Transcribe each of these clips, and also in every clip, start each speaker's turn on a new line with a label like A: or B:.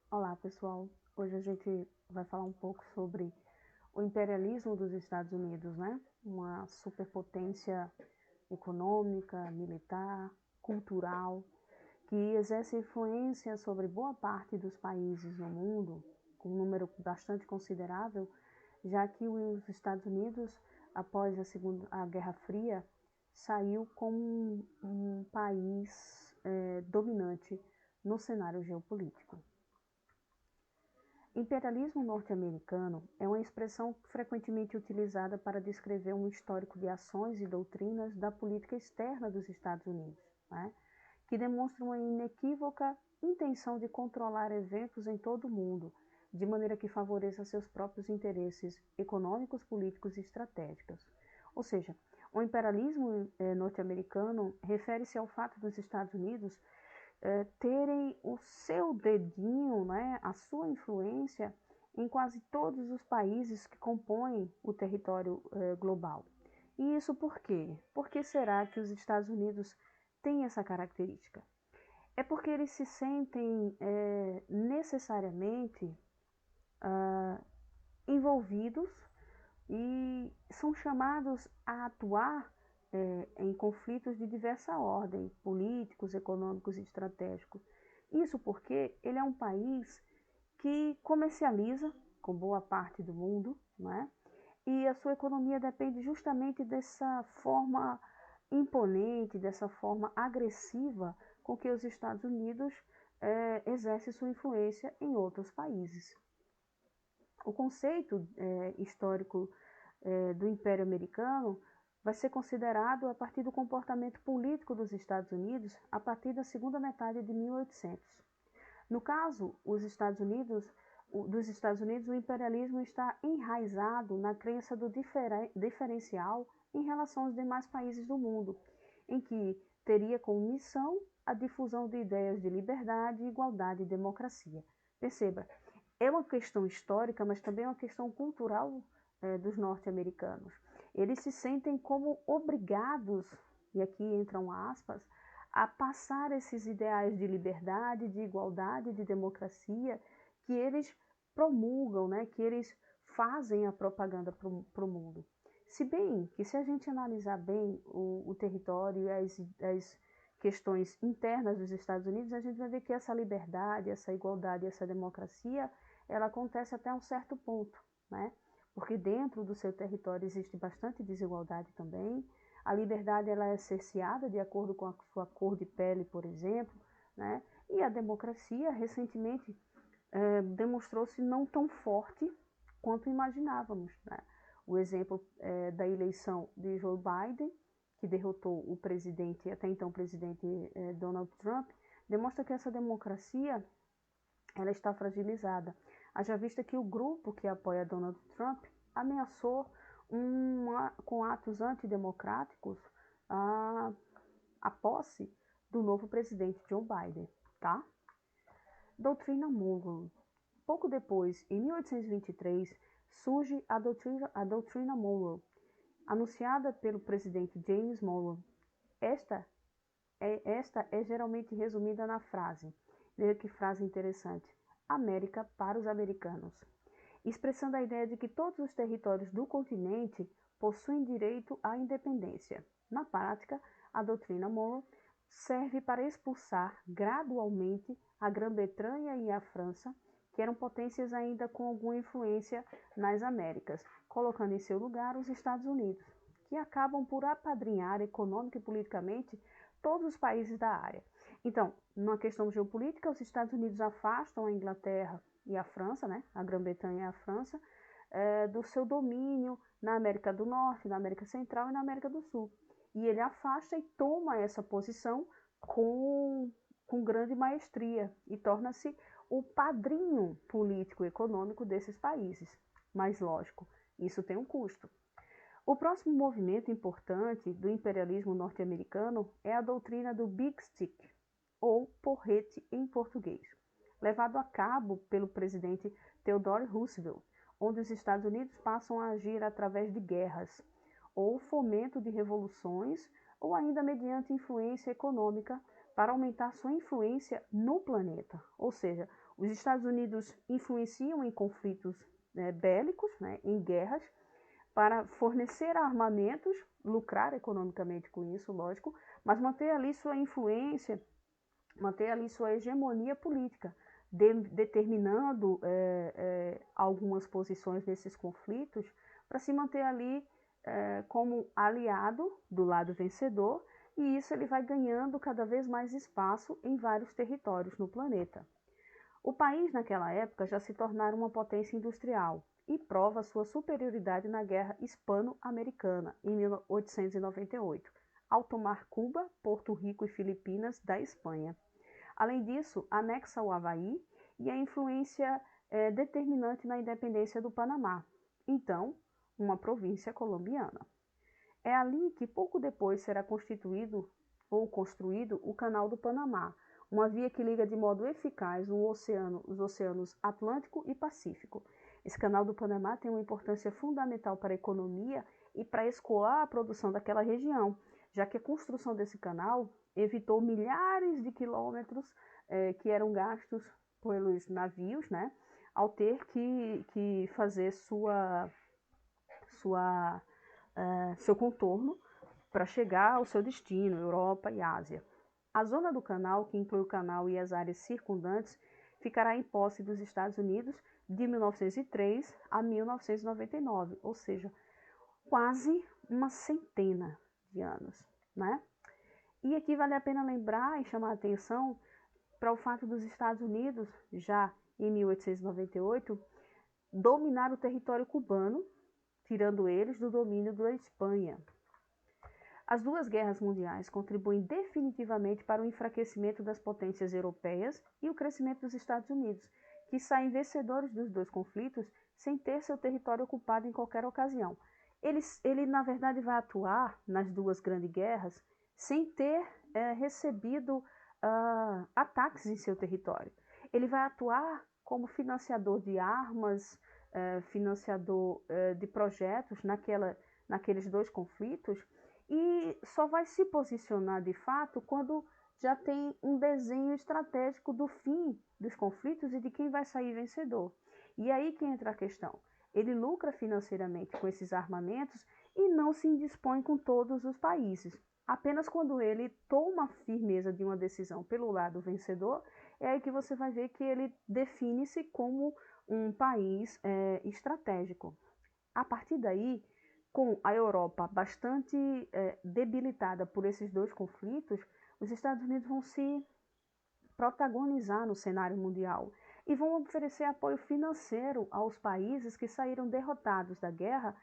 A: Olá, pessoal. Hoje a gente vai falar um pouco sobre o imperialismo dos Estados Unidos, né? Uma superpotência econômica, militar, cultural, que exerce influência sobre boa parte dos países no mundo, com um número bastante considerável, já que os Estados Unidos, após a Guerra Fria, saiu como um país dominante no cenário geopolítico. Imperialismo norte-americano é uma expressão frequentemente utilizada para descrever um histórico de ações e doutrinas da política externa dos Estados Unidos, né, que demonstra uma inequívoca intenção de controlar eventos em todo o mundo, de maneira que favoreça seus próprios interesses econômicos, políticos e estratégicos. Ou seja, o imperialismo norte-americano refere-se ao fato dos Estados Unidos terem o seu dedinho, né, a sua influência em quase todos os países que compõem o território global. E isso por quê? Por que será que os Estados Unidos têm essa característica? É porque eles se sentem necessariamente envolvidos e são chamados a atuar em conflitos de diversa ordem, políticos, econômicos e estratégicos. Isso porque ele é um país que comercializa com boa parte do mundo, né? E a sua economia depende justamente dessa forma imponente, dessa forma agressiva com que os Estados Unidos exercem sua influência em outros países. O conceito histórico do Império Americano vai ser considerado a partir do comportamento político dos Estados Unidos a partir da segunda metade de 1800. No caso, dos Estados Unidos, o imperialismo está enraizado na crença do diferencial em relação aos demais países do mundo, em que teria como missão a difusão de ideias de liberdade, igualdade e democracia. Perceba, é uma questão histórica, mas também é uma questão cultural dos norte-americanos. Eles se sentem como obrigados, e aqui entram aspas, a passar esses ideais de liberdade, de igualdade, de democracia que eles promulgam, né, que eles fazem a propaganda para o mundo. Se bem que se a gente analisar bem o território e as questões internas dos Estados Unidos, a gente vai ver que essa liberdade, essa igualdade, essa democracia, ela acontece até um certo ponto, né? Porque dentro do seu território existe bastante desigualdade também. A liberdade ela é cerceada de acordo com a sua cor de pele, por exemplo, né? E a democracia recentemente demonstrou-se não tão forte quanto imaginávamos, né? O exemplo da eleição de Joe Biden, que derrotou o presidente, até então presidente Donald Trump, demonstra que essa democracia ela está fragilizada. Haja vista que o grupo que apoia Donald Trump ameaçou com atos antidemocráticos a, a posse do novo presidente Joe Biden, tá? Doutrina Monroe. Pouco depois, em 1823, surge a doutrina Monroe, anunciada pelo presidente James Monroe. Esta é geralmente resumida na frase, veja que frase interessante, América para os americanos, expressando a ideia de que todos os territórios do continente possuem direito à independência. Na prática, a doutrina Monroe serve para expulsar gradualmente a Grã-Bretanha e a França, que eram potências ainda com alguma influência nas Américas, colocando em seu lugar os Estados Unidos, que acabam por apadrinhar econômica e politicamente todos os países da área. Então, numa questão geopolítica, os Estados Unidos afastam a Inglaterra e a França, né, a Grã-Bretanha e a França, do seu domínio na América do Norte, na América Central e na América do Sul. E ele afasta e toma essa posição com grande maestria e torna-se o padrinho político e econômico desses países. Mas, lógico, isso tem um custo. O próximo movimento importante do imperialismo norte-americano é a doutrina do Big Stick, ou porrete em português, levado a cabo pelo presidente Theodore Roosevelt, onde os Estados Unidos passam a agir através de guerras, ou fomento de revoluções, ou ainda mediante influência econômica para aumentar sua influência no planeta. Ou seja, Os Estados Unidos influenciam em conflitos bélicos, né, em guerras, para fornecer armamentos, lucrar economicamente com isso, lógico, mas manter ali sua influência, manter ali sua hegemonia política, determinando algumas posições nesses conflitos para se manter ali como aliado do lado vencedor, e isso ele vai ganhando cada vez mais espaço em vários territórios no planeta. O país naquela época já se tornara uma potência industrial e prova sua superioridade na Guerra Hispano-Americana, em 1898, ao tomar Cuba, Porto Rico e Filipinas da Espanha. Além disso, anexa o Havaí e a influência determinante na independência do Panamá, então uma província colombiana. É ali que pouco depois será constituído ou construído o Canal do Panamá, uma via que liga de modo eficaz os oceanos Atlântico e Pacífico. Esse Canal do Panamá tem uma importância fundamental para a economia e para escoar a produção daquela região, já que a construção desse canal evitou milhares de quilômetros que eram gastos pelos navios, né, ao ter que fazer seu contorno para chegar ao seu destino, Europa e Ásia. A zona do canal, que inclui o canal e as áreas circundantes, ficará em posse dos Estados Unidos de 1903 a 1999, ou seja, quase uma centena de anos, né? E aqui vale a pena lembrar e chamar a atenção para o fato dos Estados Unidos, já em 1898, dominar o território cubano, tirando eles do domínio da Espanha. As duas guerras mundiais contribuem definitivamente para o enfraquecimento das potências europeias e o crescimento dos Estados Unidos, que saem vencedores dos dois conflitos sem ter seu território ocupado em qualquer ocasião. Ele na verdade, vai atuar nas duas grandes guerras sem ter recebido ataques em seu território. Ele vai atuar como financiador de armas, financiador de projetos naqueles dois conflitos, e só vai se posicionar de fato quando já tem um desenho estratégico do fim dos conflitos e de quem vai sair vencedor. E aí que entra a questão. Ele lucra financeiramente com esses armamentos e não se indispõe com todos os países. Apenas quando ele toma firmeza de uma decisão pelo lado vencedor, é aí que você vai ver que ele define-se como um país estratégico. A partir daí, com a Europa bastante debilitada por esses dois conflitos, os Estados Unidos vão se protagonizar no cenário mundial e vão oferecer apoio financeiro aos países que saíram derrotados da guerra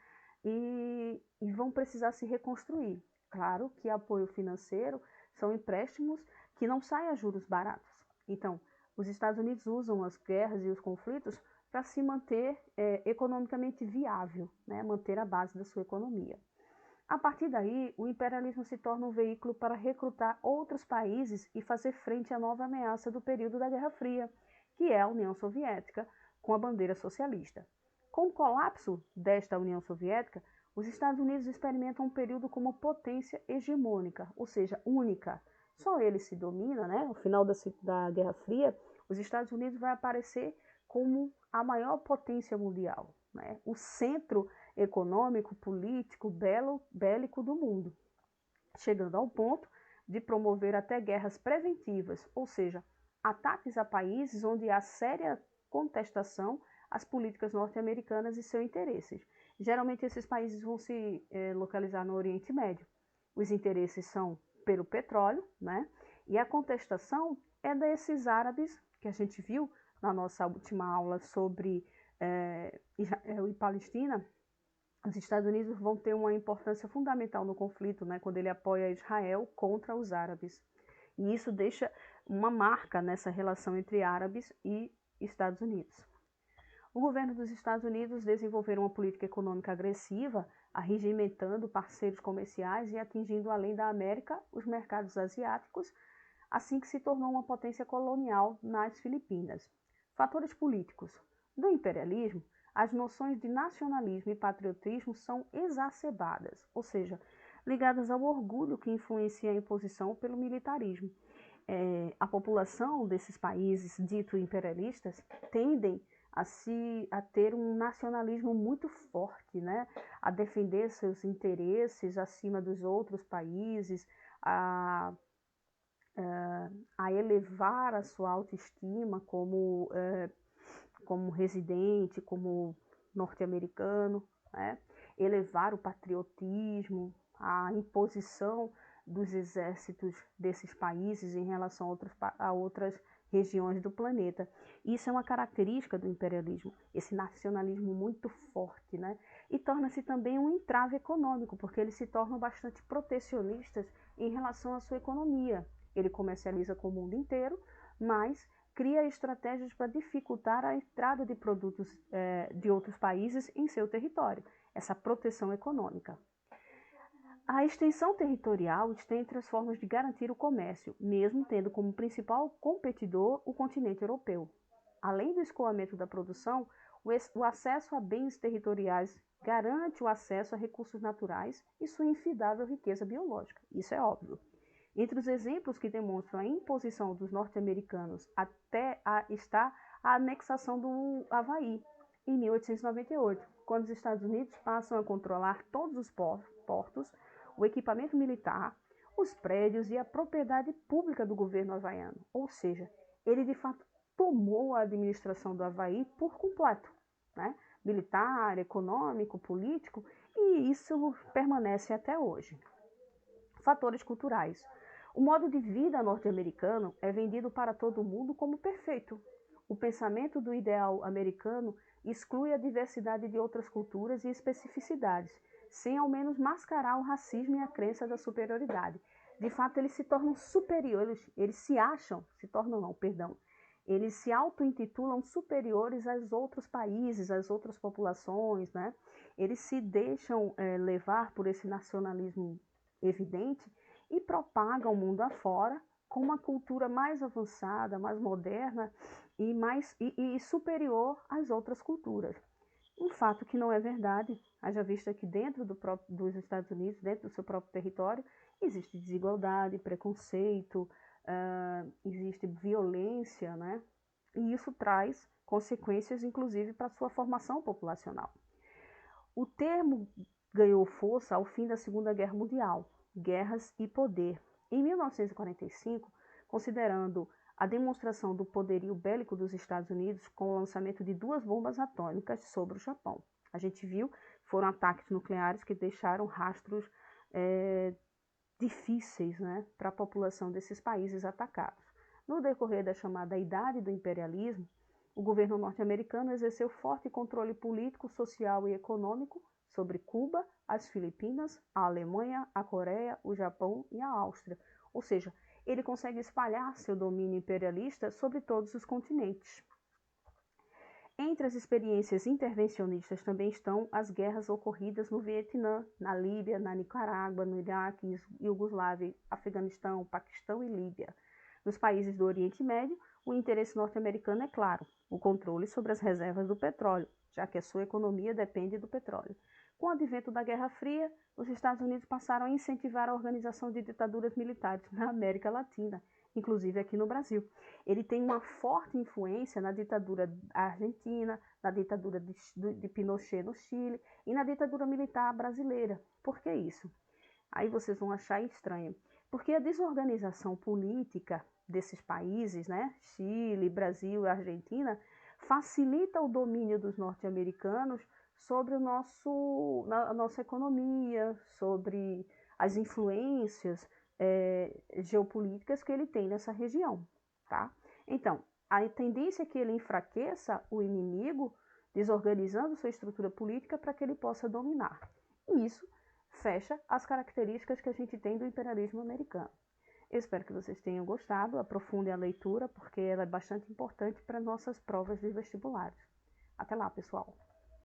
A: e vão precisar se reconstruir. Claro que apoio financeiro são empréstimos que não saem a juros baratos. Então, os Estados Unidos usam as guerras e os conflitos para se manter economicamente viável, né? Manter a base da sua economia. A partir daí, o imperialismo se torna um veículo para recrutar outros países e fazer frente à nova ameaça do período da Guerra Fria, que é a União Soviética, com a bandeira socialista. Com o colapso desta União Soviética, os Estados Unidos experimentam um período como potência hegemônica, ou seja, única. Só ele se domina, né? No final da Guerra Fria, os Estados Unidos vai aparecer como a maior potência mundial, né? O centro econômico, político, bélico do mundo, chegando ao ponto de promover até guerras preventivas, ou seja, ataques a países onde há séria contestação às políticas norte-americanas e seus interesses. Geralmente esses países vão se localizar no Oriente Médio. Os interesses são pelo petróleo, né? E a contestação é desses árabes, que a gente viu na nossa última aula sobre Israel e Palestina. Os Estados Unidos vão ter uma importância fundamental no conflito, né, quando ele apoia Israel contra os árabes. E isso deixa uma marca nessa relação entre árabes e Estados Unidos. O governo dos Estados Unidos desenvolveu uma política econômica agressiva, arregimentando parceiros comerciais e atingindo, além da América, os mercados asiáticos, assim que se tornou uma potência colonial nas Filipinas. Fatores políticos. Do imperialismo, as noções de nacionalismo e patriotismo são exacerbadas, ou seja, ligadas ao orgulho que influencia a imposição pelo militarismo. a população desses países dito imperialistas tendem a ter um nacionalismo muito forte, né? A defender seus interesses acima dos outros países, a elevar a sua autoestima como residente, como norte-americano, né? Elevar o patriotismo, a imposição dos exércitos desses países em relação a outras regiões do planeta. Isso é uma característica do imperialismo, esse nacionalismo muito forte, né? E torna-se também um entrave econômico, porque eles se tornam bastante protecionistas em relação à sua economia. Ele comercializa com o mundo inteiro, mas cria estratégias para dificultar a entrada de produtos de outros países em seu território, essa proteção econômica. A extensão territorial está entre as formas de garantir o comércio, mesmo tendo como principal competidor o continente europeu. Além do escoamento da produção, o acesso a bens territoriais garante o acesso a recursos naturais e sua infindável riqueza biológica. Isso é óbvio. Entre os exemplos que demonstram a imposição dos norte-americanos está a anexação do Havaí, em 1898, quando os Estados Unidos passam a controlar todos os portos, o equipamento militar, os prédios e a propriedade pública do governo havaiano. Ou seja, ele de fato tomou a administração do Havaí por completo, né? Militar, econômico, político, e isso permanece até hoje. Fatores culturais. O modo de vida norte-americano é vendido para todo mundo como perfeito. O pensamento do ideal americano exclui a diversidade de outras culturas e especificidades, sem ao menos mascarar o racismo e a crença da superioridade. De fato, eles se tornam superiores, eles se acham, se tornam não, perdão, eles se auto-intitulam superiores aos outros países, às outras populações, né? Eles se deixam levar por esse nacionalismo evidente e propagam o mundo afora com uma cultura mais avançada, mais moderna e superior às outras culturas. Um fato que não é verdade, haja vista que dentro dos Estados Unidos, dentro do seu próprio território, existe desigualdade, preconceito, existe violência, né? E isso traz consequências, inclusive, para a sua formação populacional. O termo ganhou força ao fim da Segunda Guerra Mundial, Guerras e Poder. Em 1945, considerando a demonstração do poderio bélico dos Estados Unidos com o lançamento de 2 bombas atômicas sobre o Japão. A gente viu que foram ataques nucleares que deixaram rastros difíceis, né, para a população desses países atacados. No decorrer da chamada Idade do Imperialismo, o governo norte-americano exerceu forte controle político, social e econômico sobre Cuba, as Filipinas, a Alemanha, a Coreia, o Japão e a Áustria. Ou seja, ele consegue espalhar seu domínio imperialista sobre todos os continentes. Entre as experiências intervencionistas também estão as guerras ocorridas no Vietnã, na Líbia, na Nicarágua, no Iraque, Iugoslávia, Afeganistão, Paquistão e Líbia. Nos países do Oriente Médio, o interesse norte-americano é claro, o controle sobre as reservas do petróleo, já que a sua economia depende do petróleo. Com o advento da Guerra Fria, os Estados Unidos passaram a incentivar a organização de ditaduras militares na América Latina, inclusive aqui no Brasil. Ele tem uma forte influência na ditadura argentina, na ditadura de Pinochet no Chile e na ditadura militar brasileira. Por que isso? Aí vocês vão achar estranho. Porque a desorganização política desses países, né, Chile, Brasil e Argentina, facilita o domínio dos norte-americanos sobre a nossa economia, sobre as influências geopolíticas que ele tem nessa região, tá? Então, a tendência é que ele enfraqueça o inimigo, desorganizando sua estrutura política para que ele possa dominar. E isso fecha as características que a gente tem do imperialismo americano. Eu espero que vocês tenham gostado, aprofundem a leitura, porque ela é bastante importante para nossas provas de vestibulares. Até lá, pessoal!